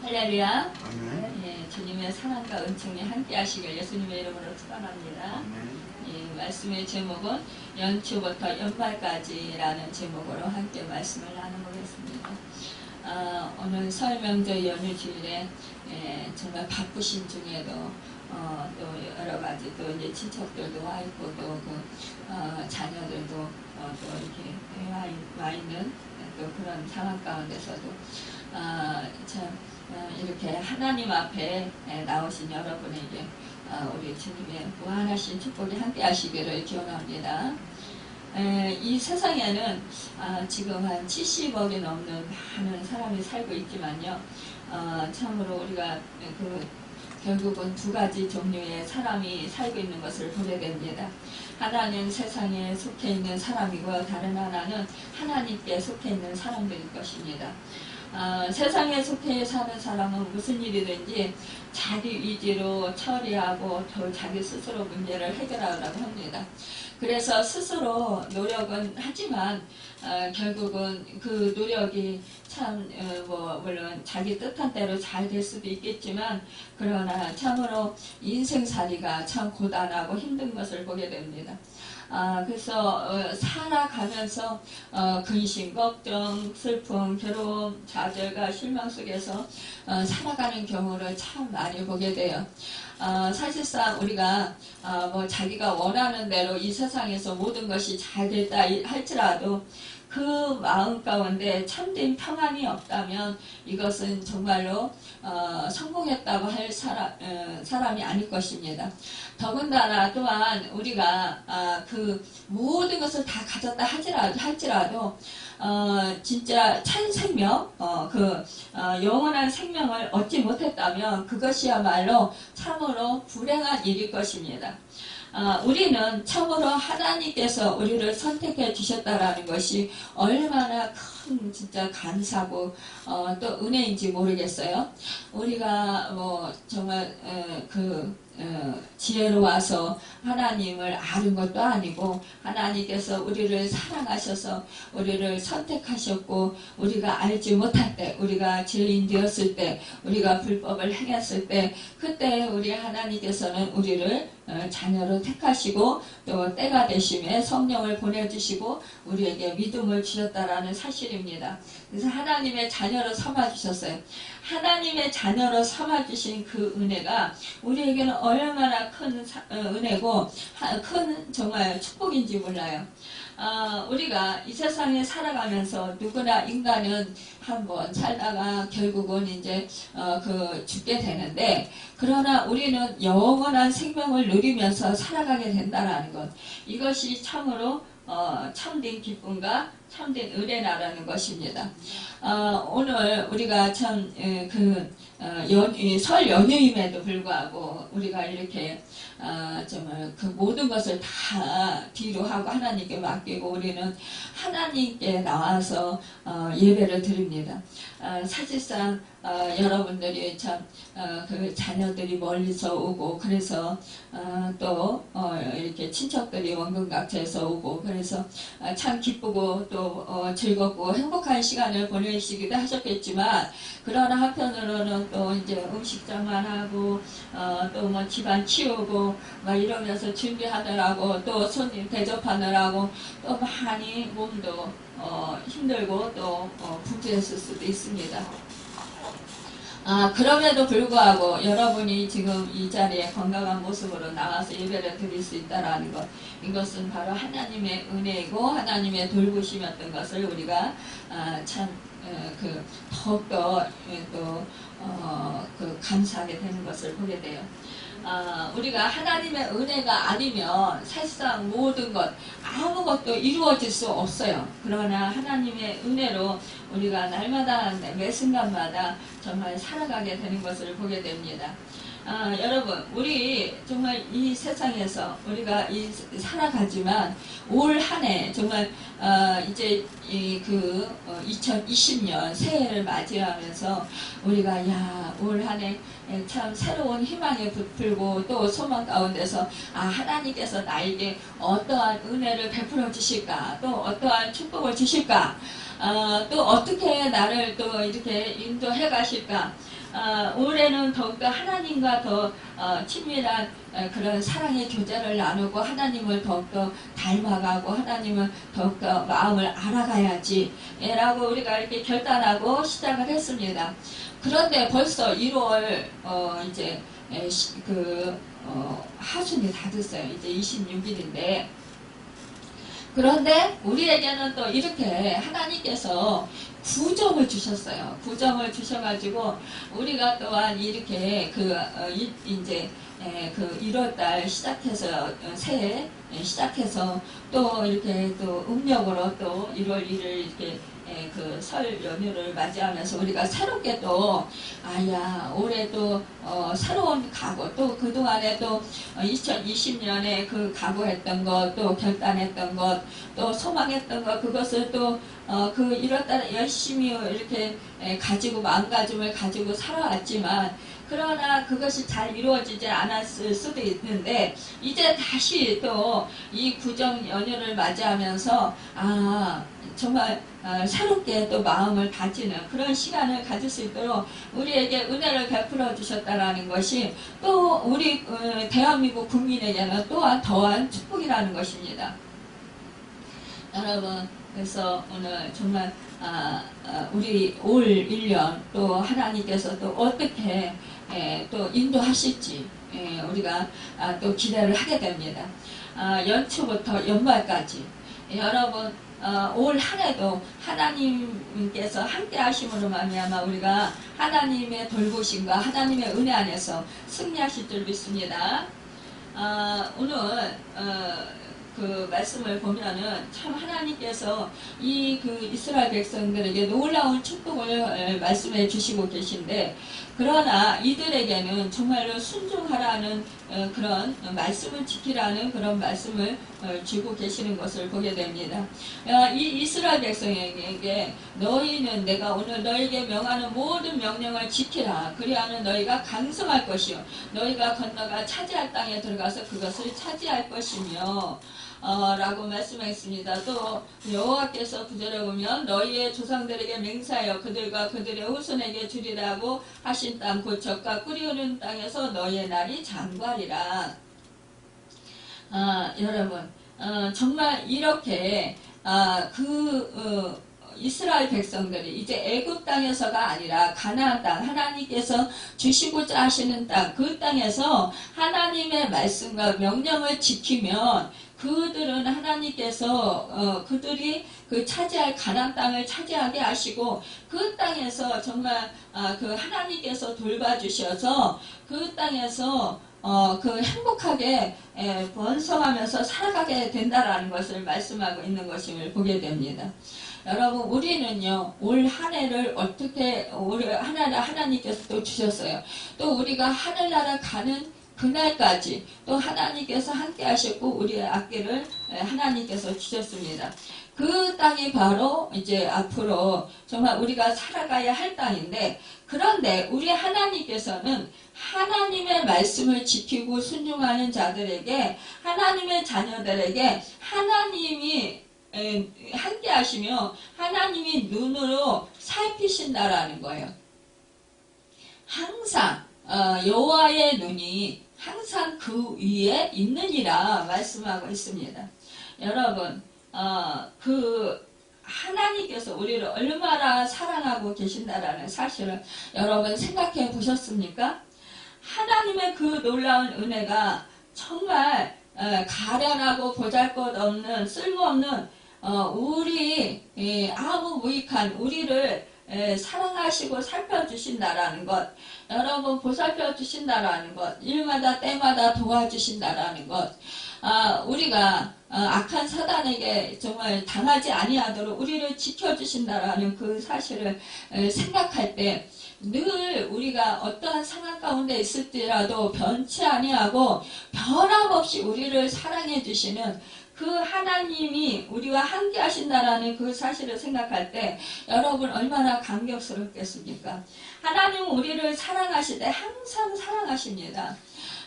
할렐루야. 아멘. 예, 주님의 사랑과 은총이 함께 하시길 예수님의 이름으로 축원합니다. 아멘. 이 말씀의 제목은 연초부터 연말까지라는 제목으로 함께 말씀을 나눠보겠습니다. 오늘 설 명절 연휴 주일에 정말 바쁘신 중에도 또 여러 가지 또 이제 친척들도 와 있고 또 자녀들도 또 이렇게 와 있는 또 그런 상황 가운데서도 참 이렇게 하나님 앞에 나오신 여러분에게 우리 주님의 무한하신 축복이 함께 하시기를 기원합니다. 이 세상에는 지금 한 70억이 넘는 많은 사람이 살고 있지만요, 참으로 우리가 결국은 두 가지 종류의 사람이 살고 있는 것을 보게 됩니다. 하나는 세상에 속해 있는 사람이고 다른 하나는 하나님께 속해 있는 사람들일 것입니다. 세상에 속해 사는 사람은 무슨 일이든지 자기 위주로 처리하고 또 자기 스스로 문제를 해결하려고 합니다. 그래서 스스로 노력은 하지만 결국은 그 노력이 참 물론 자기 뜻한 대로 잘 될 수도 있겠지만 그러나 참으로 인생살이가 참 고단하고 힘든 것을 보게 됩니다. 그래서 살아가면서 근심, 걱정, 슬픔, 괴로움, 좌절과 실망 속에서 살아가는 경우를 참 많이 보게 돼요. 사실상 우리가 자기가 원하는 대로 이 세상에서 모든 것이 잘 됐다 할지라도 그 마음 가운데 참된 평안이 없다면 이것은 정말로 성공했다고 할 사람이 아닐 것입니다. 더군다나 또한 우리가 그 모든 것을 다 가졌다 할지라도 진짜 참 생명, 영원한 생명을 얻지 못했다면 그것이야말로 참으로 불행한 일일 것입니다. 우리는 참으로 하나님께서 우리를 선택해 주셨다라는 것이 얼마나 큰 진짜 감사고 또 은혜인지 모르겠어요. 우리가 정말 지혜로워서 하나님을 아는 것도 아니고 하나님께서 우리를 사랑하셔서 우리를 선택하셨고 우리가 알지 못할 때 우리가 죄인 되었을 때 우리가 불법을 행했을 때 그때 우리 하나님께서는 우리를 자녀로 택하시고 또 때가 되심에 성령을 보내주시고 우리에게 믿음을 주셨다라는 사실입니다. 그래서 하나님의 자녀로 삼아주셨어요. 하나님의 자녀로 삼아주신 그 은혜가 우리에게는 얼마나 큰 은혜고 큰 정말 축복인지 몰라요. 우리가 이 세상에 살아가면서 누구나 인간은 한번 살다가 결국은 이제 죽게 되는데 그러나 우리는 영원한 생명을 누리면서 살아가게 된다라는 것, 이것이 참으로 참된 기쁨과 참된 은혜라는 것입니다. 오늘 우리가 참 설 연휴임에도 불구하고 우리가 이렇게 정말 그 모든 것을 다 뒤로 하고 하나님께 맡기고 우리는 하나님께 나와서 예배를 드립니다. 사실상 여러분들이 참 그 자녀들이 멀리서 오고 그래서 또 이렇게 친척들이 원근각처에서 오고 그래서 참 기쁘고 또 즐겁고 행복한 시간을 보내시기도 하셨겠지만 그러나 한편으로는 또 이제 음식 장만하고 또 집안 치우고 막 이러면서 준비하느라고 또 손님 대접하느라고 또 많이 몸도 힘들고 또 부재했을 수도 있습니다. 그럼에도 불구하고 여러분이 지금 이 자리에 건강한 모습으로 나와서 예배를 드릴 수 있다는 것, 이것은 바로 하나님의 은혜이고 하나님의 돌보심이었던 것을 우리가 더욱더 감사하게 되는 것을 보게 돼요. 우리가 하나님의 은혜가 아니면 사실상 모든 것 아무것도 이루어질 수 없어요. 그러나 하나님의 은혜로 우리가 날마다 매 순간마다 정말 살아가게 되는 것을 보게 됩니다. 여러분, 우리 정말 이 세상에서 우리가 살아가지만 올 한 해 정말 이제 2020년 새해를 맞이하면서 우리가 올 한 해 참 새로운 희망에 부풀고 또 소망 가운데서 하나님께서 나에게 어떠한 은혜를 베풀어 주실까, 또 어떠한 축복을 주실까, 또 어떻게 나를 또 이렇게 인도해 가실까, 올해는 더욱더 하나님과 더 친밀한 그런 사랑의 교제를 나누고 하나님을 더욱더 닮아가고 하나님을 더욱더 마음을 알아가야지 라고 우리가 이렇게 결단하고 시작을 했습니다. 그런데 벌써 1월 이제 하순이 다 됐어요. 이제 26일인데 그런데 우리에게는 또 이렇게 하나님께서 구정을 주셨어요. 구정을 주셔가지고 우리가 또한 이렇게 이제 1월달 시작해서 새해 시작해서 또 이렇게 또 음력으로 또 1월 1일 이렇게 그 설 연휴를 맞이하면서 우리가 새롭게 또 올해 또 새로운 각오 또 그동안에 또 2020년에 그 각오했던 것 또 결단했던 것 또 소망했던 것 그것을 또 그 1월달에 열심히 이렇게 가지고 마음가짐을 가지고 살아왔지만 그러나 그것이 잘 이루어지지 않았을 수도 있는데 이제 다시 또 이 구정 연휴를 맞이하면서 정말 새롭게 또 마음을 다지는 그런 시간을 가질 수 있도록 우리에게 은혜를 베풀어 주셨다라는 것이 또 우리 대한민국 국민에게는 또한 더한 축복이라는 것입니다. 여러분 그래서 오늘 정말 우리 올 1년 또 하나님께서 또 어떻게 또 인도하실지 우리가 또 기대를 하게 됩니다. 연초부터 연말까지 여러분 올 한해도 하나님께서 함께 하심으로 말미암아 우리가 하나님의 돌보심과 하나님의 은혜 안에서 승리하실 줄 믿습니다. 오늘 그 말씀을 보면은 참 하나님께서 이스라엘 백성들에게 놀라운 축복을 말씀해 주시고 계신데 그러나 이들에게는 정말로 순종하라는 그런 말씀을 지키라는 그런 말씀을 주고 계시는 것을 보게 됩니다. 이 이스라엘 백성에게 너희는 내가 오늘 너에게 명하는 모든 명령을 지키라. 그리하면 너희가 강성할 것이요 너희가 건너가 차지할 땅에 들어가서 그것을 차지할 것이며 라고 말씀했습니다. 또 여호와께서 9절에 보면 너희의 조상들에게 맹세하여 그들과 그들의 후손에게 주리라고 하신 땅 곧 젖과 꿀이 흐르는 땅에서 너희의 날이 장구하리라. 여러분 정말 이렇게 이스라엘 백성들이 이제 애굽 땅에서가 아니라 가나안 땅 하나님께서 주시고자 하시는 땅 그 땅에서 하나님의 말씀과 명령을 지키면 그들은 하나님께서 그들이 그 차지할 가나안 땅을 차지하게 하시고 그 땅에서 정말 그 하나님께서 돌봐주셔서 그 땅에서 행복하게 번성하면서 살아가게 된다라는 것을 말씀하고 있는 것임을 보게 됩니다. 여러분 우리는요 올 한 해를 어떻게 하나님께서 또 주셨어요. 또 우리가 하늘나라 가는 그날까지 또 하나님께서 함께 하셨고 우리의 앞길을 하나님께서 주셨습니다. 그 땅이 바로 이제 앞으로 정말 우리가 살아가야 할 땅인데 그런데 우리 하나님께서는 하나님의 말씀을 지키고 순종하는 자들에게 하나님의 자녀들에게 하나님이 함께 하시며 하나님이 눈으로 살피신다라는 거예요. 항상 여호와의 눈이 항상 그 위에 있느니라 말씀하고 있습니다. 여러분 하나님께서 우리를 얼마나 사랑하고 계신다라는 사실을 여러분 생각해 보셨습니까? 하나님의 그 놀라운 은혜가 정말 가련하고 보잘것없는 쓸모없는 우리 아무 무익한 우리를 사랑하시고 살펴주신다라는 것, 여러분 보살펴 주신다라는 것, 일마다 때마다 도와주신다라는 것, 우리가 악한 사단에게 정말 당하지 아니하도록 우리를 지켜주신다라는 그 사실을 생각할 때 늘 우리가 어떠한 상황 가운데 있을지라도 변치 아니하고 변함없이 우리를 사랑해 주시는 그 하나님이 우리와 함께 하신다라는 그 사실을 생각할 때 여러분 얼마나 감격스럽겠습니까? 하나님은 우리를 사랑하실 때 항상 사랑하십니다.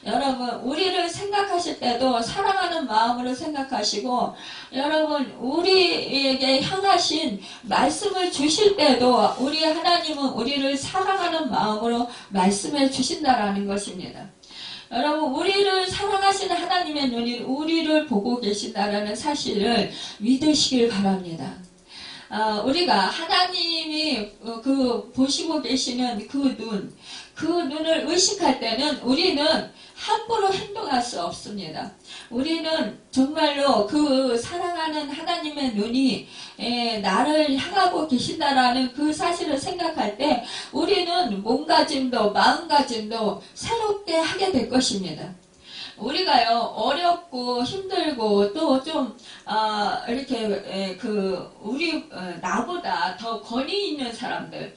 여러분 우리를 생각하실 때도 사랑하는 마음으로 생각하시고, 여러분 우리에게 향하신 말씀을 주실 때도 우리 하나님은 우리를 사랑하는 마음으로 말씀해 주신다라는 것입니다. 여러분 우리를 사랑하시는 하나님의 눈이 우리를 보고 계신다라는 사실을 믿으시길 바랍니다. 우리가 하나님이 보시고 계시는 그 눈을 의식할 때는 우리는 함부로 행동할 수 없습니다. 우리는 정말로 그 사랑하는 하나님의 눈이 나를 향하고 계신다라는 그 사실을 생각할 때 우리는 몸가짐도 마음가짐도 새롭게 하게 될 것입니다. 우리가요 어렵고 힘들고 또 좀 이렇게 우리 나보다 더 권위 있는 사람들,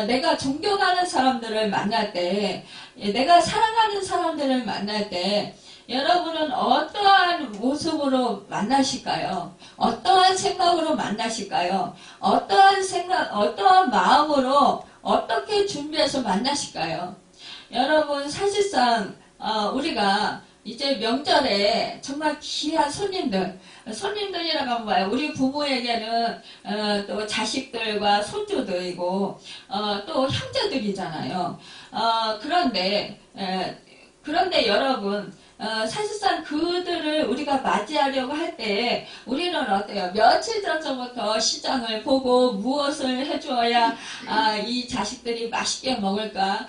내가 존경하는 사람들을 만날 때, 내가 사랑하는 사람들을 만날 때 여러분은 어떠한 모습으로 만나실까요? 어떠한 생각으로 만나실까요? 어떠한 마음으로 어떻게 준비해서 만나실까요? 여러분 사실상 우리가 이제 명절에 정말 귀한 손님들이라고 하면 뭐예요? 우리 부모에게는 또 자식들과 손주들이고 또 형제들이잖아요. 그런데 여러분 사실상 그들을 우리가 맞이하려고 할 때 우리는 어때요? 며칠 전부터 시장을 보고 무엇을 해주어야 이 자식들이 맛있게 먹을까?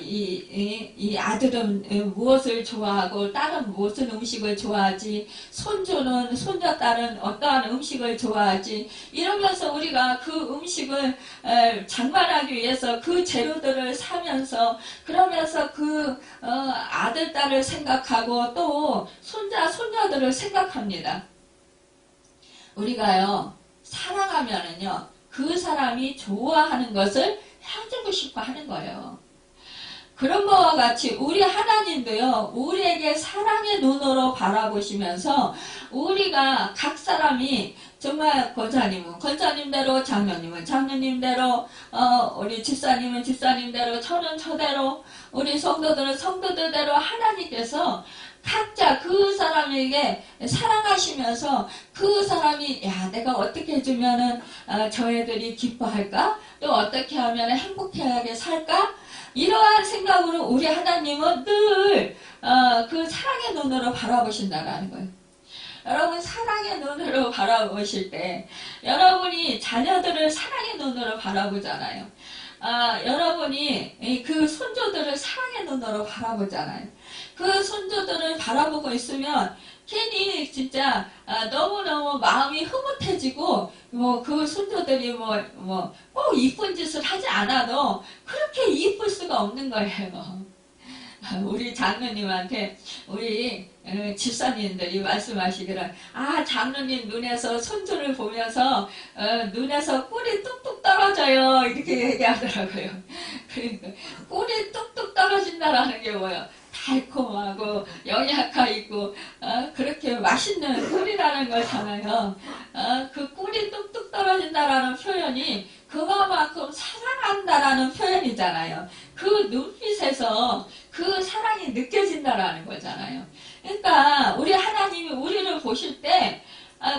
이 아들은 무엇을 좋아하고 딸은 무슨 음식을 좋아하지? 손녀딸은 어떠한 음식을 좋아하지? 이러면서 우리가 그 음식을 장만하기 위해서 그 재료들을 사면서 그러면서 그 아들, 딸을 생각하고 또 손녀들을 생각합니다. 우리가요 사랑하면은요 그 사람이 좋아하는 것을 해주고 싶어 하는 거예요. 그런 것과 같이 우리 하나님도요 우리에게 사랑의 눈으로 바라보시면서 우리가 각 사람이 정말 권사님대로, 장로님은 장로님대로, 우리 집사님은 집사님대로, 저는 저대로, 우리 성도들은 성도들대로 하나님께서 각자 그 사람에게 사랑하시면서 그 사람이 내가 어떻게 해주면은 저 애들이 기뻐할까? 또 어떻게 하면 행복하게 살까? 이러한 생각으로 우리 하나님은 늘 그 사랑의 눈으로 바라보신다는 거예요. 여러분 사랑의 눈으로 바라보실 때 여러분이 자녀들을 사랑의 눈으로 바라보잖아요. 여러분이 그 손주들을 사랑의 눈으로 바라보잖아요. 그 손주들을 바라보고 있으면 괜히 진짜 너무너무 마음이 흐뭇해지고 그 손주들이 꼭 이쁜 짓을 하지 않아도 그렇게 이쁠 수가 없는 거예요. 우리 장로님한테 우리 집사님들이 말씀하시기를 장로님 눈에서 손주를 보면서 눈에서 꿀이 뚝뚝 떨어져요 이렇게 얘기하더라고요. 그러니까 꿀이 뚝뚝 떨어진다라는 게 뭐예요? 달콤하고 영양가 있고 그렇게 맛있는 꿀이라는 거잖아요. 그 꿀이 뚝뚝 떨어진다라는 표현이 그거만큼 사랑한다라는 표현이잖아요. 그 눈빛에서 그 사랑이 느껴진다라는 거잖아요. 그러니까 우리 하나님이 우리를 보실 때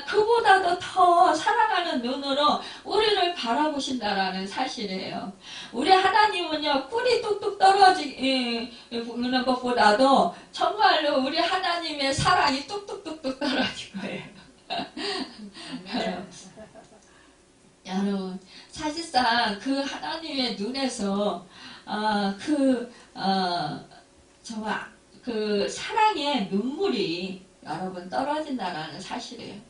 그보다도 더 사랑하는 눈으로 우리를 바라보신다라는 사실이에요. 우리 하나님은요 꿀이 뚝뚝 떨어지는 것보다도 정말로 우리 하나님의 사랑이 뚝뚝뚝뚝 떨어질 거예요. 여러분 사실상 그 하나님의 눈에서 정말 그 사랑의 눈물이 여러분 떨어진다라는 사실이에요.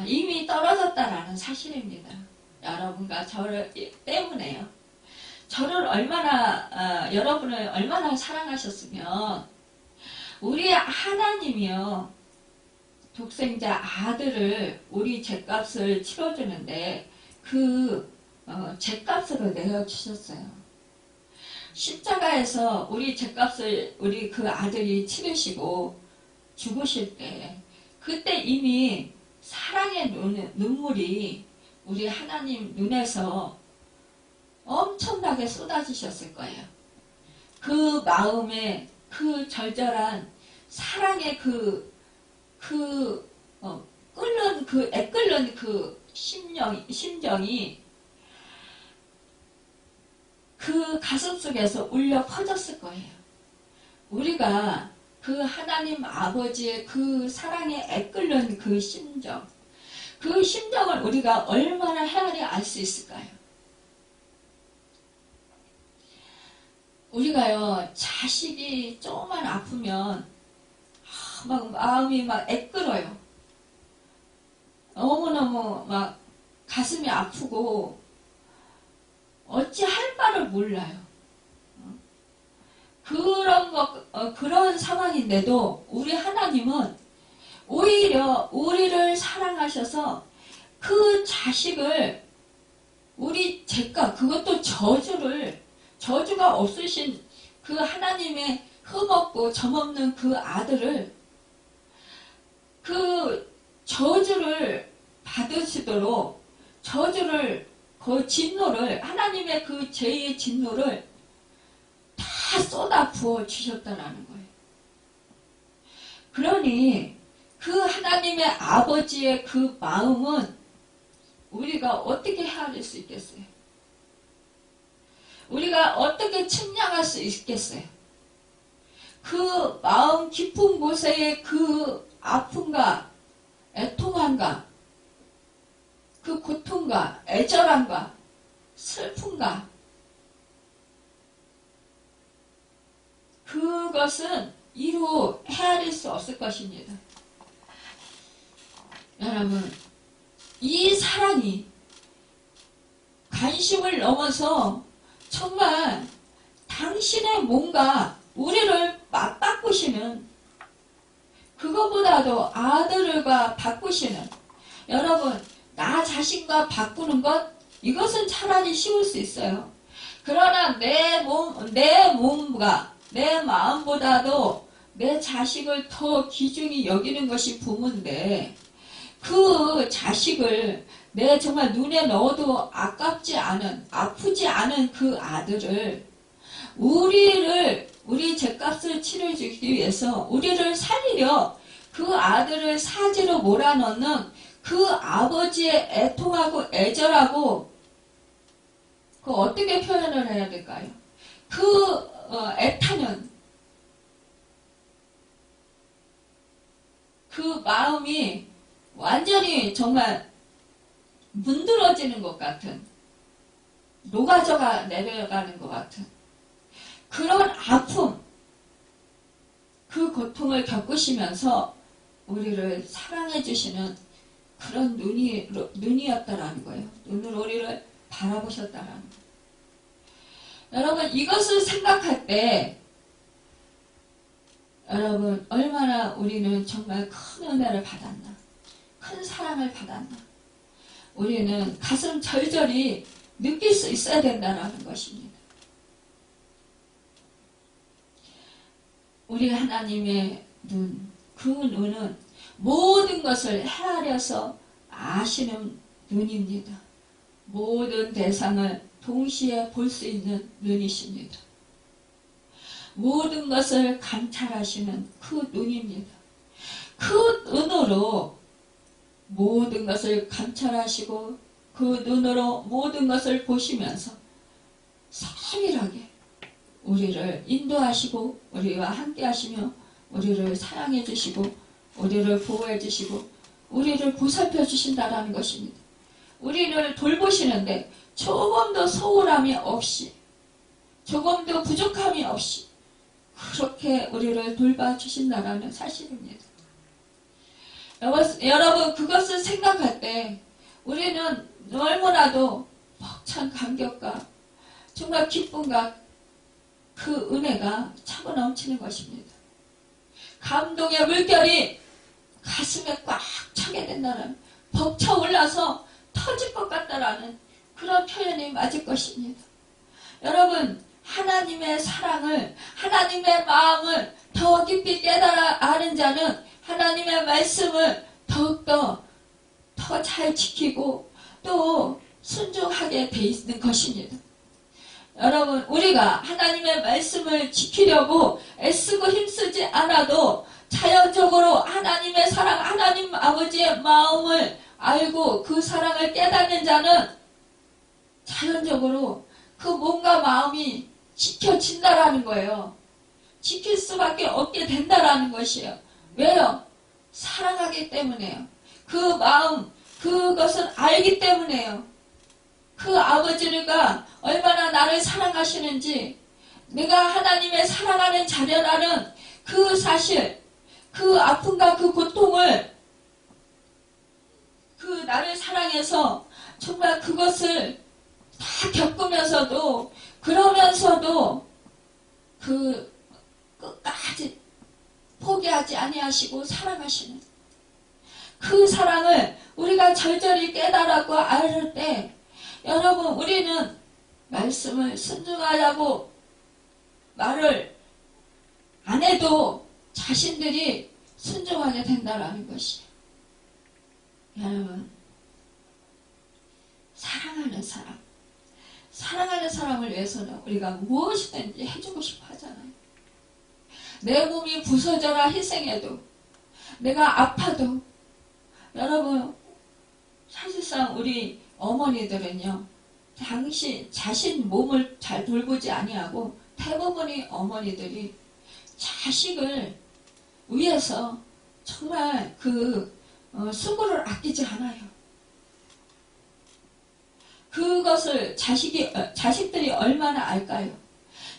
이미 떨어졌다라는 사실입니다. 여러분과 저를 때문에요. 여러분을 얼마나 사랑하셨으면 우리 하나님이요 독생자 아들을 우리 죗값을 치러주는데 그 죗값으로 내어주셨어요. 십자가에서 우리 죗값을 우리 그 아들이 치르시고 죽으실 때 그때 이미 사랑의 눈물이 우리 하나님 눈에서 엄청나게 쏟아지셨을 거예요. 그 마음에 그 절절한 사랑의 애끓는 그 심정이 그 가슴 속에서 울려 퍼졌을 거예요. 우리가 그 하나님 아버지의 그 사랑에 애끓는 그 심정, 그 심정을 우리가 얼마나 헤아려 알 수 있을까요? 우리가요, 자식이 조금만 아프면 막 마음이 막 애끓어요. 너무너무 막 가슴이 아프고 어찌 할 바를 몰라요. 그런 상황인데도 우리 하나님은 오히려 우리를 사랑하셔서 그 자식을 우리 죄가 그것도 저주가 없으신 그 하나님의 흠없고 점없는 그 아들을 그 저주를 받으시도록 그 진노를 하나님의 그 죄의 진노를 다 쏟아 부어 주셨다라는 거예요. 그러니 그 하나님의 아버지의 그 마음은 우리가 어떻게 헤아릴 수 있겠어요? 우리가 어떻게 측량할 수 있겠어요? 그 마음 깊은 곳의 그 아픔과 애통함과 그 고통과 애절함과 슬픔과 그것은 이루 헤아릴 수 없을 것입니다. 여러분, 이 사랑이 관심을 넘어서 정말 당신의 몸과 우리를 맞바꾸시는, 그거보다도 아들과 바꾸시는, 여러분, 나 자신과 바꾸는 것, 이것은 차라리 쉬울 수 있어요. 그러나 내 몸과 내 마음보다도 내 자식을 더 귀중히 여기는 것이 부모인데, 그 자식을 내 정말 눈에 넣어도 아깝지 않은, 아프지 않은 그 아들을, 우리 죄값을 치러주기 위해서 우리를 살리려 그 아들을 사지로 몰아넣는 그 아버지의 애통하고 애절하고, 그 어떻게 표현을 해야 될까요? 그 애타는 그 마음이 완전히 정말 문드러지는 것 같은, 녹아져가 내려가는 것 같은 그런 아픔, 그 고통을 겪으시면서 우리를 사랑해 주시는 그런 눈이었다라는 거예요. 눈으로 우리를 바라보셨다라는 거예요. 여러분, 이것을 생각할 때 여러분, 얼마나 우리는 정말 큰 은혜를 받았나, 큰 사랑을 받았나, 우리는 가슴 절절히 느낄 수 있어야 된다는 것입니다. 우리 하나님의 눈, 그 눈은 모든 것을 헤아려서 아시는 눈입니다. 모든 대상을 동시에 볼 수 있는 눈이십니다. 모든 것을 감찰하시는 그 눈입니다. 그 눈으로 모든 것을 감찰하시고 그 눈으로 모든 것을 보시면서 성실하게 우리를 인도하시고 우리와 함께 하시며 우리를 사랑해 주시고 우리를 보호해 주시고 우리를 보살펴 주신다는 것입니다. 우리를 돌보시는데 조금도 소홀함이 없이, 조금도 부족함이 없이 그렇게 우리를 돌봐주신다는 사실입니다. 여러분, 그것을 생각할 때 우리는 너무나도 벅찬 감격과 정말 기쁨과 그 은혜가 차고 넘치는 것입니다. 감동의 물결이 가슴에 꽉 차게 된다는, 벅차올라서 터질 것 같다라는 그런 표현이 맞을 것입니다. 여러분, 하나님의 사랑을, 하나님의 마음을 더 깊이 깨달아 아는 자는 하나님의 말씀을 더욱더 더 잘 지키고 또 순종하게 돼 있는 것입니다. 여러분, 우리가 하나님의 말씀을 지키려고 애쓰고 힘쓰지 않아도 자연적으로 하나님의 사랑, 하나님 아버지의 마음을 알고 그 사랑을 깨닫는 자는 자연적으로 그 몸과 마음이 지켜진다라는 거예요. 지킬 수밖에 없게 된다라는 것이에요. 왜요? 사랑하기 때문에요. 그 마음, 그것을 알기 때문에요. 그 아버지가 얼마나 나를 사랑하시는지, 내가 하나님의 사랑하는 자녀라는 그 사실, 그 아픔과 그 고통을, 그 나를 사랑해서 정말 그것을 다 겪으면서도, 그러면서도 그 끝까지 포기하지 아니하시고 사랑하시는 그 사랑을 우리가 절절히 깨달았고 알 때, 여러분, 우리는 말씀을 순종하라고 말을 안 해도 자신들이 순종하게 된다라는 것이에요. 여러분, 사랑하는 사람을 위해서는 우리가 무엇이든지 해주고 싶어 하잖아요. 내 몸이 부서져라 희생해도, 내가 아파도. 여러분, 사실상 우리 어머니들은요, 자신 몸을 잘 돌보지 아니하고 대부분의 어머니들이 자식을 위해서 정말 수고를 아끼지 않아요. 그것을 자식들이 얼마나 알까요?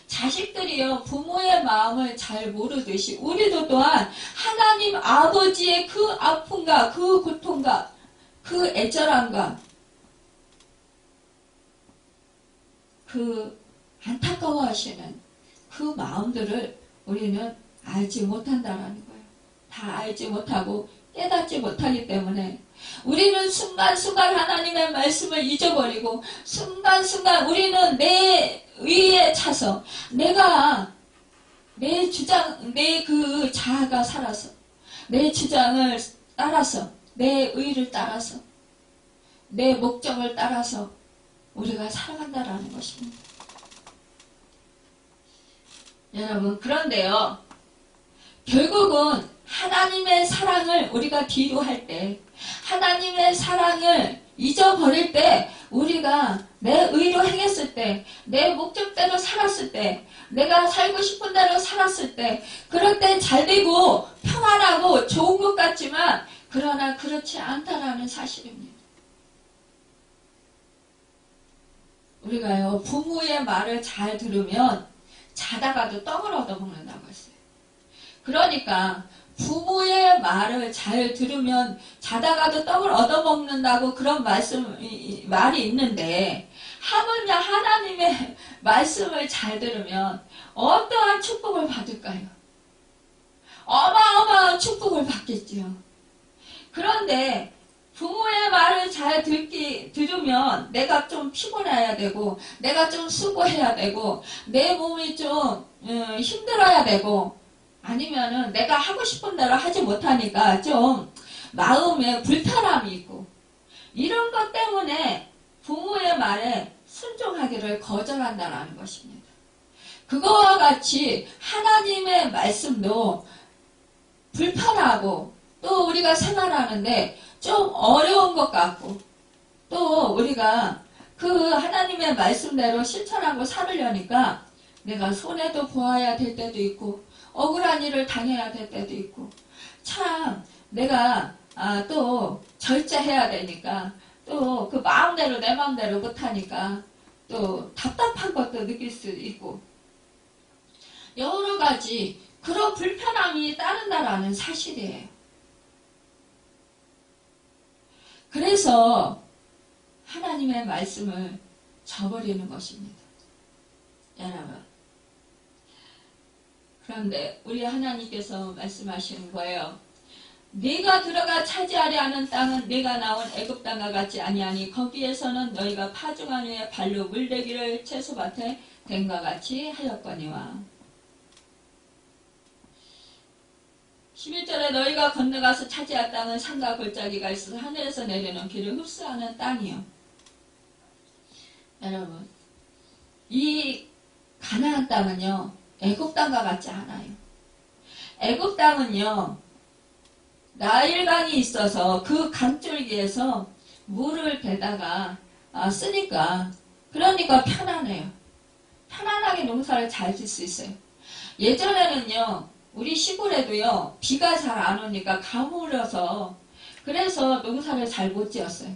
자식들이요, 부모의 마음을 잘 모르듯이 우리도 또한 하나님 아버지의 그 아픔과 그 고통과 그 애절함과 그 안타까워하시는 그 마음들을 우리는 알지 못한다라는 거예요. 다 알지 못하고 깨닫지 못하기 때문에 우리는 순간순간 하나님의 말씀을 잊어버리고, 순간순간 우리는 내 의에 차서 내가 내 그 자아가 살아서 내 주장을 따라서 내 의를 따라서 내 목적을 따라서 우리가 살아간다라는 것입니다. 여러분, 그런데요, 결국은 하나님의 사랑을 우리가 뒤로 할 때, 하나님의 사랑을 잊어버릴 때, 우리가 내 의로 행했을 때, 내 목적대로 살았을 때, 내가 살고 싶은 대로 살았을 때, 그럴 때 잘되고 평안하고 좋은 것 같지만 그러나 그렇지 않다라는 사실입니다. 우리가요, 부모의 말을 잘 들으면 자다가도 떡을 얻어먹는다고 했어요. 그러니까 부모의 말을 잘 들으면 자다가도 떡을 얻어먹는다고 그런 말이 있는데, 하물며 하나님의 말씀을 잘 들으면 어떠한 축복을 받을까요? 어마어마한 축복을 받겠지요. 그런데 부모의 말을 잘 들으면 내가 좀 피곤해야 되고, 내가 좀 수고해야 되고, 내 몸이 좀 힘들어야 되고, 아니면은 내가 하고 싶은 대로 하지 못하니까 좀 마음에 불편함이 있고, 이런 것 때문에 부모의 말에 순종하기를 거절한다는 것입니다. 그거와 같이 하나님의 말씀도 불편하고 또 우리가 생활하는데 좀 어려운 것 같고, 또 우리가 그 하나님의 말씀대로 실천하고 살으려니까 내가 손해도 보아야 될 때도 있고, 억울한 일을 당해야 될 때도 있고, 참 내가 또 절제해야 되니까, 또 그 마음대로 내 마음대로 못하니까 또 답답한 것도 느낄 수 있고, 여러 가지 그런 불편함이 따른다라는 사실이에요. 그래서 하나님의 말씀을 저버리는 것입니다. 여러분, 그런데 우리 하나님께서 말씀하시는 거예요. 네가 들어가 차지하려 하는 땅은 네가 나온 애굽 땅과 같지 아니하니 거기에서는 너희가 파종한 후에 발로 물대기를 채소밭에 댄과 같이 하였거니와. 11절에 너희가 건너가서 차지할 땅은 산과 골짜기가 있어서 하늘에서 내리는 비를 흡수하는 땅이요. 여러분, 이 가나안 땅은요, 애굽 땅과 같지 않아요. 애굽 땅은요, 나일강이 있어서 그 강줄기에서 물을 대다가 쓰니까, 그러니까 편안해요. 편안하게 농사를 잘 질 수 있어요. 예전에는요, 우리 시골에도요, 비가 잘 안 오니까 가물어서, 그래서 농사를 잘 못 지었어요.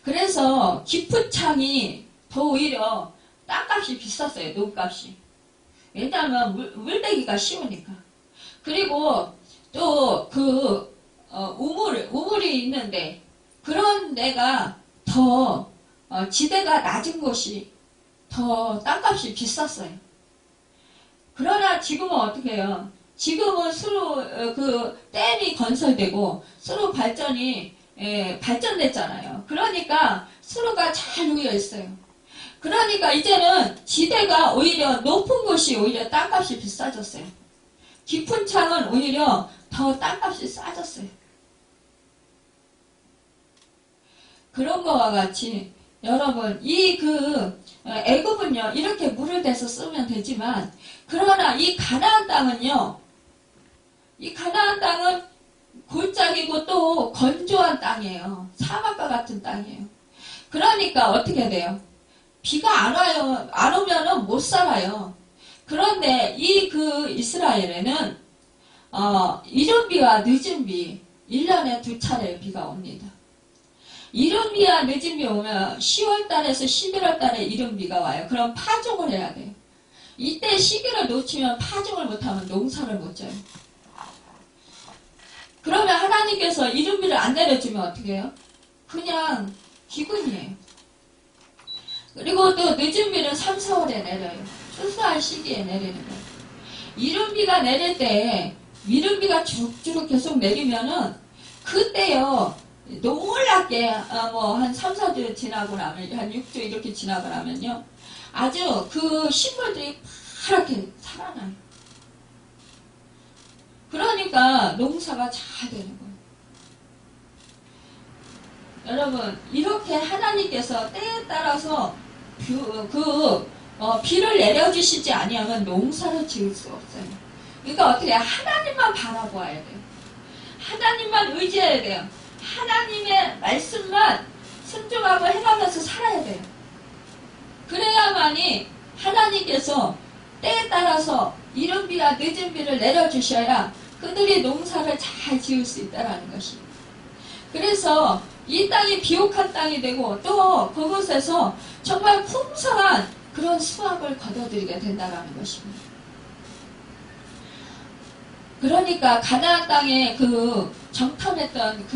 그래서 깊은 창이 더 오히려 땅값이 비쌌어요, 농값이. 왜냐하면 물대기가 쉬우니까. 그리고 또 우물이 있는데, 그런 데가 더, 지대가 낮은 곳이 더 땅값이 비쌌어요. 그러나 지금은 어떻게 해요? 지금은 댐이 건설되고, 수로 발전이, 발전됐잖아요. 그러니까, 수로가 잘 놓여 있어요. 그러니까 이제는 지대가 오히려 높은 곳이 오히려 땅값이 비싸졌어요. 깊은 창은 오히려 더 땅값이 싸졌어요. 그런 거와 같이 여러분 애굽은요 이렇게 물을 대서 쓰면 되지만 그러나 이 가나안 땅은요 이 가나안 땅은 골짜기고 또 건조한 땅이에요. 사막과 같은 땅이에요. 그러니까 어떻게 돼요? 비가 안 와요. 안 오면은 못 살아요. 그런데 이스라엘에는 이른 비와 늦은 비 1년에 2차례 비가 옵니다. 이른 비와 늦은 비 오면 10월달에서 11월달에 이른 비가 와요. 그럼 파종을 해야 돼요. 이때 시기를 놓치면 파종을 못하면 농사를 못 져요. 그러면 하나님께서 이른 비를 안 내려주면 어떻게 해요? 그냥 기근이에요. 그리고 또 늦은 비는 3, 4월에 내려요. 추수할 시기에 내리는 거예요. 이른 비가 내릴 때 이른 비가 주룩주룩 계속 내리면은 그때요 놀랍게 한 3, 4주 지나고 나면 한 6주 이렇게 지나고 나면요 아주 그 식물들이 파랗게 살아나요. 그러니까 농사가 잘 되는 거예요. 여러분 이렇게 하나님께서 때에 따라서 비를 내려주시지 아니하면 농사를 지을 수 없어요. 그러니까 어떻게 해요? 하나님만 바라보아야 돼요. 하나님만 의지해야 돼요. 하나님의 말씀만 순종하고 행하면서 살아야 돼요. 그래야만이 하나님께서 때에 따라서 이른 비와 늦은 비를 내려주셔야 그들이 농사를 잘 지을 수 있다는 것입니다. 그래서 이 땅이 비옥한 땅이 되고 또 그곳에서 정말 풍성한 그런 수확을 거둬들이게 된다는 것입니다. 그러니까 가나안 땅에 정탐했던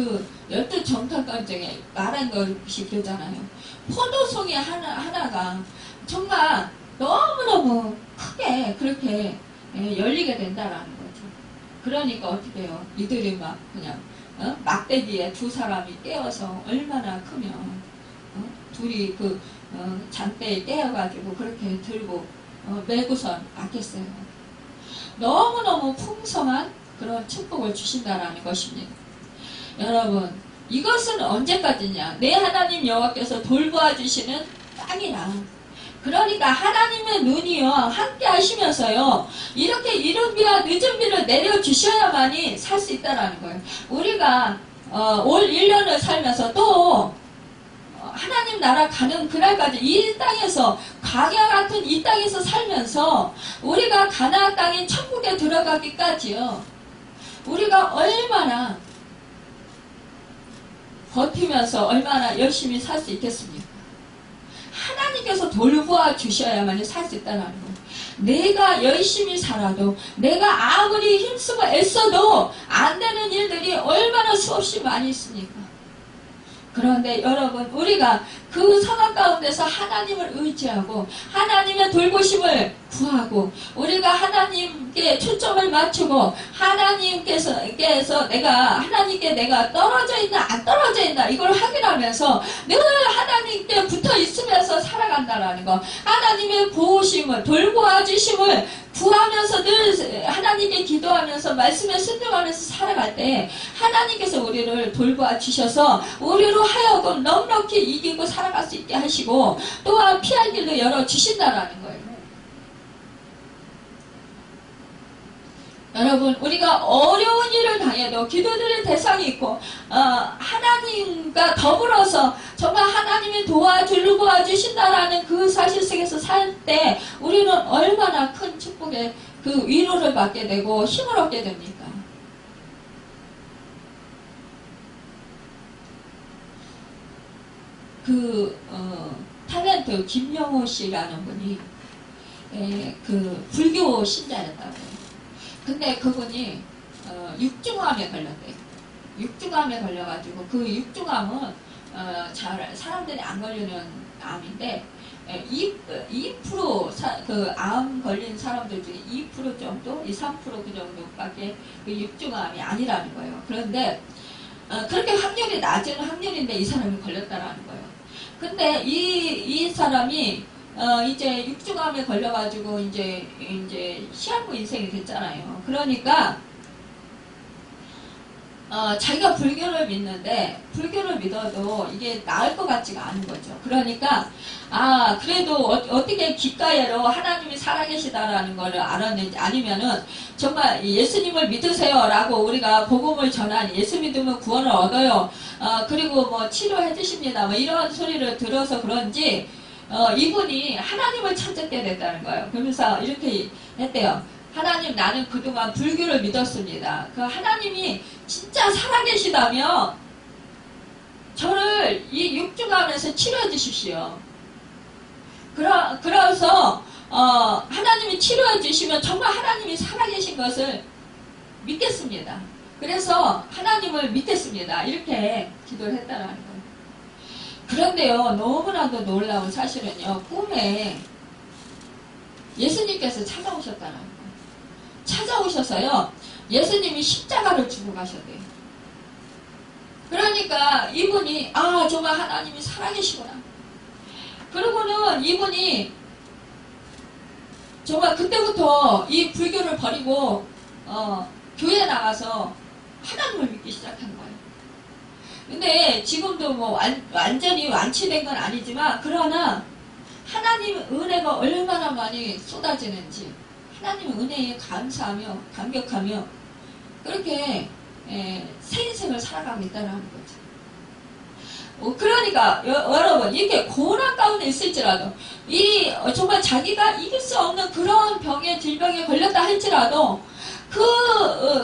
12정탐관 중에 말한 것이 그러잖아요. 포도송이 하나가 정말 너무너무 크게 그렇게 열리게 된다라는 거죠. 그러니까 어떻게 해요? 이들이 막 그냥 막대기에 두 사람이 떼어서 얼마나 크면 둘이 잔대에 떼어가지고 그렇게 들고 메고선 맞겠어요. 너무너무 풍성한 그런 축복을 주신다라는 것입니다. 여러분 이것은 언제까지냐? 내 하나님 여호와께서 돌보아 주시는 땅이라. 그러니까 하나님의 눈이요 함께 하시면서요 이렇게 이른 비와 늦은 비를 내려주셔야만이 살 수 있다라는 거예요. 우리가 올 1년을 살면서 또 하나님 나라 가는 그날까지 이 땅에서 광야 같은 이 땅에서 살면서 우리가 가나안 땅인 천국에 들어가기까지요 우리가 얼마나 버티면서 얼마나 열심히 살 수 있겠습니까? 하나님께서 돌보아 주셔야만 살 수 있다는 거예요. 내가 열심히 살아도 내가 아무리 힘쓰고 애써도 안 되는 일들이 얼마나 수없이 많이 있습니까? 그런데 여러분 우리가 그 상황 가운데서 하나님을 의지하고 하나님의 돌보심을 구하고 우리가 하나님께 초점을 맞추고 하나님께서 내가 떨어져 있나 안 떨어져 있나 이걸 확인하면서 늘 하나님께 붙어 있으면서 살아간다라는 거 하나님의 보호심을 돌보아 주심을 구하면서 늘 하나님께 기도하면서 말씀에 순종하면서 살아갈 때 하나님께서 우리를 돌보아 주셔서 우리로 하여금 넉넉히 이기고 살아갈 수 있게 하시고 또한 피할 길도 열어주신다라는 거예요. 여러분, 우리가 어려운 일을 당해도 기도드릴 대상이 있고 하나님과 더불어서 정말 하나님이 도와주신다라는 그 사실 속에서 살 때 우리는 얼마나 큰 축복의 그 위로를 받게 되고 힘을 얻게 됩니까? 탤런트 김영호 씨라는 분이 그 불교 신자였다고요. 근데 그분이 육중암에 걸렸대요. 육중암에 걸려가지고 그 육중암은 잘 사람들이 안 걸리는 암인데 2% 그 암 걸린 사람들 중에 2% 정도, 3% 그 정도밖에 그 육중암이 아니라는 거예요. 그런데 그렇게 확률이 낮은 확률인데 이 사람이 걸렸다라는 거예요. 근데 이 사람이 이제 육중암에 걸려가지고 이제 시한부 인생이 됐잖아요. 그러니까 자기가 불교를 믿는데 불교를 믿어도 이게 나을 것 같지가 않은 거죠. 그러니까 그래도 어떻게 귓가에로 하나님이 살아계시다라는 거를 알았는지 아니면은 정말 예수님을 믿으세요라고 우리가 복음을 전하니 예수 믿으면 구원을 얻어요. 그리고 뭐 치료해 주십니다. 뭐 이런 소리를 들어서 그런지 이분이 하나님을 찾게 됐다는 거예요. 그러면서 이렇게 했대요. 하나님, 나는 그동안 불교를 믿었습니다. 그 하나님이 진짜 살아계시다면 저를 이 육중암에서 치료해 주십시오. 그래서 하나님이 치료해 주시면 정말 하나님이 살아계신 것을 믿겠습니다. 그래서 하나님을 믿겠습니다. 이렇게 기도를 했다는 거예요. 그런데요, 너무나도 놀라운 사실은요, 꿈에 예수님께서 찾아오셨다는 거예요. 찾아오셔서요, 예수님이 십자가를 지고 가셨대요. 그러니까 이분이 정말 하나님이 살아계시구나. 그러고는 이분이 정말 그때부터 이 불교를 버리고 교회에 나가서 하나님을 믿기 시작한 거예요. 근데 지금도 뭐 완전히 완치된 건 아니지만 그러나 하나님의 은혜가 얼마나 많이 쏟아지는지 하나님의 은혜에 감사하며 감격하며 그렇게 새 인생을 살아가고 있다는 거죠. 그러니까 여러분, 이렇게 고난 가운데 있을지라도 정말 자기가 이길 수 없는 그런 질병에 걸렸다 할지라도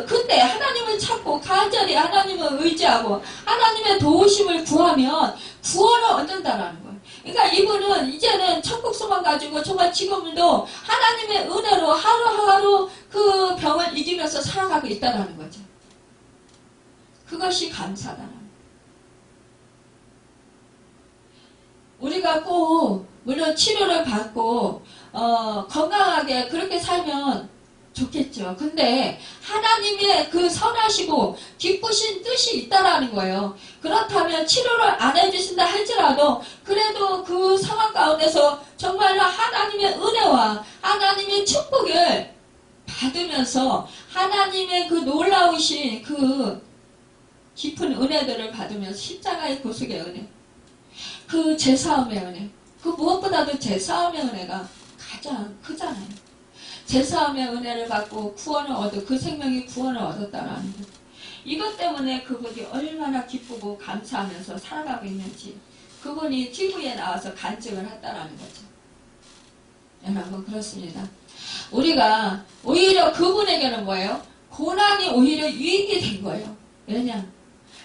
그때 하나님을 찾고 간절히 하나님을 의지하고 하나님의 도우심을 구하면 구원을 얻는다라는 거예요. 그러니까 이분은 이제는 천국 소망 가지고 정말 지금도 하나님의 은혜로 하루하루 그 병을 이기면서 살아가고 있다는 거죠. 그것이 감사다라는 거예요. 우리가 꼭 물론 치료를 받고 건강하게 그렇게 살면 좋겠죠. 근데 하나님의 그 선하시고 기쁘신 뜻이 있다라는 거예요. 그렇다면 치료를 안 해주신다 할지라도 그래도 그 상황 가운데서 정말로 하나님의 은혜와 하나님의 축복을 받으면서 하나님의 그 놀라우신 그 깊은 은혜들을 받으면서 십자가의 구속의 은혜, 그 제사함의 은혜, 그 무엇보다도 제사함의 은혜가 가장 크잖아요. 제사함의 은혜를 받고 구원을 그 생명이 구원을 얻었다라는 것. 이것 때문에 그분이 얼마나 기쁘고 감사하면서 살아가고 있는지 그분이 TV에 나와서 간증을 했다라는 거죠. 여러분, 그렇습니다. 우리가 오히려 그분에게는 뭐예요? 고난이 오히려 유익이 된 거예요. 왜냐?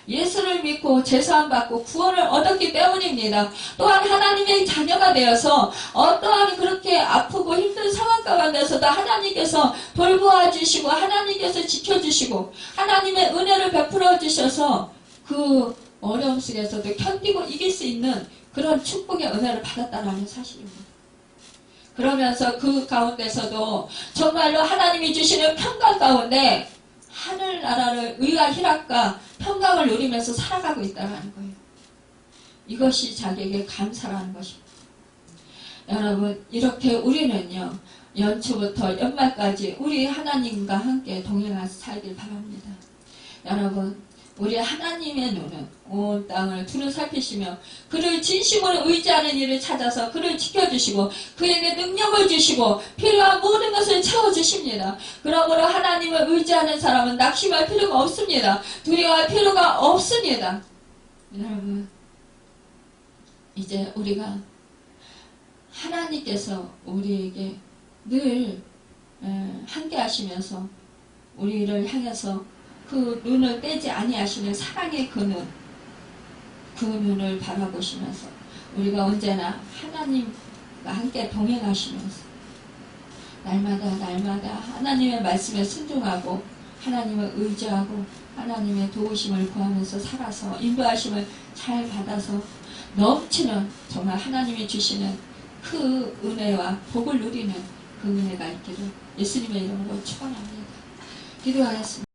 예수를 믿고 제사함 받고 구원을 얻었기 때문입니다. 또한 하나님의 자녀가 되어서 어떠한 그렇게 아프고 힘든 상황 가운데서도 하나님께서 돌보아 주시고 하나님께서 지켜주시고 하나님의 은혜를 베풀어 주셔서 그 어려움 속에서도 견디고 이길 수 있는 그런 축복의 은혜를 받았다는 사실입니다. 그러면서 그 가운데서도 정말로 하나님이 주시는 평강 가운데 하늘나라를 의와 희락과 평강을 누리면서 살아가고 있다는 거예요. 이것이 자기에게 감사라는 것입니다. 여러분, 이렇게 우리는요, 연초부터 연말까지 우리 하나님과 함께 동행하서 살길 바랍니다. 여러분, 우리 하나님의 눈은 온 땅을 두루 살피시며 그를 진심으로 의지하는 이를 찾아서 그를 지켜주시고 그에게 능력을 주시고 필요한 모든 것을 채워주십니다. 그러므로 하나님을 의지하는 사람은 낙심할 필요가 없습니다. 두려워할 필요가 없습니다. 여러분, 이제 우리가 하나님께서 우리에게 늘 함께 하시면서 우리를 향해서 그 눈을 떼지 아니하시는 사랑의 그 눈을 바라보시면서 우리가 언제나 하나님과 함께 동행하시면서 날마다 하나님의 말씀에 순종하고 하나님을 의지하고 하나님의 도우심을 구하면서 살아서 인도하심을 잘 받아서 넘치는 정말 하나님이 주시는 그 은혜와 복을 누리는 그 은혜가 있기를 예수님의 이름으로 축원합니다. 기도하겠습니다.